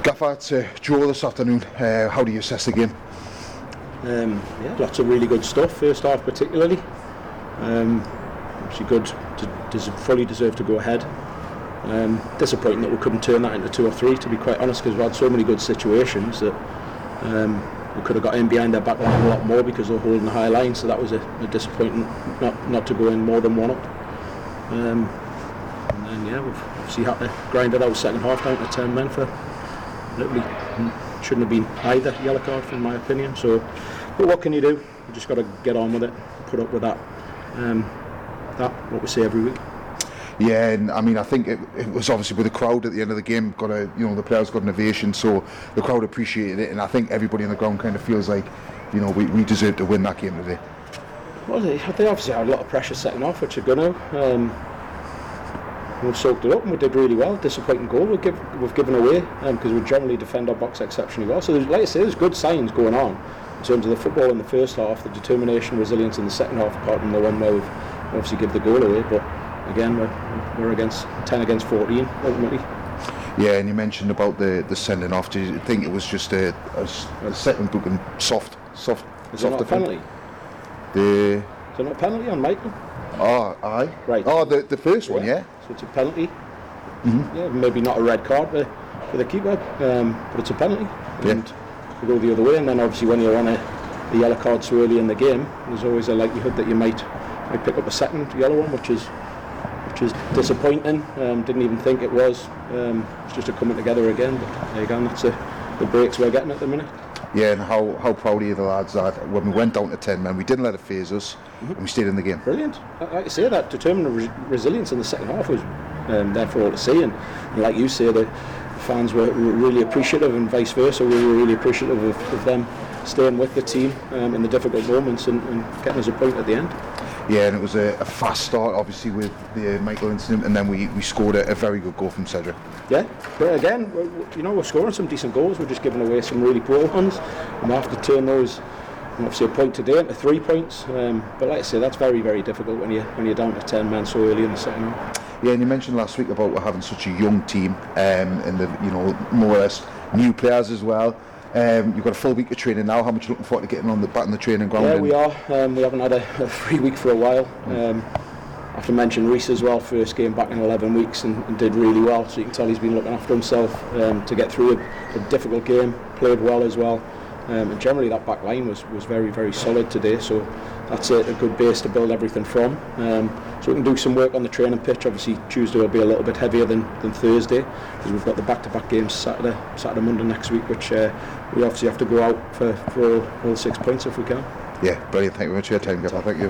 Gaffer, it's a draw this afternoon. How do you assess the game? Yeah, lots of really good stuff, first half particularly. Obviously good, fully deserved to go ahead. Disappointing that we couldn't turn that into 2 or 3, to be quite honest, because we had so many good situations that we could have got in behind their back line a lot more because they were holding the high line, so that was a disappointment not to go in more than 1 up. And then we've obviously had to grind it out second half down to 10 men for literally shouldn't have been either yellow card, in my opinion. So, but what can you do? You just got to get on with it, put up with that. What we say every week. Yeah, and I mean, I think it was obviously with the crowd at the end of the game. The players got an ovation, so the crowd appreciated it, and I think everybody on the ground kind of feels like, we deserve to win that game today. Well, they obviously had a lot of pressure setting off, which are going to. We've soaked it up and we did really well. Disappointing goal we've given away because we generally defend our box exceptionally well. So like I say, there's good signs going on in terms of the football in the first half, the determination, resilience in the second half, apart from the one where we've obviously give the goal away. But again, we're against 10 against 14 ultimately. Yeah, and you mentioned about the sending off. Do you think it was just a second booking soft? Is it not a penalty? Is it not a penalty on Michael? Oh, aye. Right. Oh, the first one, yeah. So it's a penalty. Mm-hmm. Yeah, maybe not a red card for the keeper, but it's a penalty. And we go the other way, and then obviously when you're on a yellow card so early in the game, there's always a likelihood that you might pick up a second yellow one, which is disappointing. Didn't even think it was. It's just a coming together again. But there you go, that's the breaks we're getting at the minute. Yeah, and how proud are you the lads that when we went down to 10 men, we didn't let it faze us, and we stayed in the game. Brilliant. Like I say, that determined resilience in the second half was there for all to see, and like you say, the fans were really appreciative, and vice versa. We were really appreciative of them staying with the team in the difficult moments and getting us a point at the end. Yeah, and it was a fast start, obviously, with the Michael incident, and then we scored a very good goal from Cedric. Yeah, but again, we're scoring some decent goals. We're just giving away some really poor ones, and we have to turn those, obviously, a point today into 3 points. But like I say, that's very, very difficult when you're down to 10 men so early in the second half. Yeah, and you mentioned last week about having such a young team, and the more or less new players as well. You've got a full week of training now. How much are you looking forward to getting back on the training ground? Yeah, we are. We haven't had a free week for a while. I have to mention Reece as well, first game back in 11 weeks and did really well. So you can tell he's been looking after himself to get through a difficult game, played well as well. And generally that back line was very, very solid today. So that's a good base to build everything from. So we can do some work on the training pitch. Obviously Tuesday will be a little bit heavier than Thursday because we've got the back-to-back games Saturday, Monday next week, which we obviously have to go out for all 6 points if we can. Yeah, brilliant. Thank you very much for your time, Gaffer. Thank you.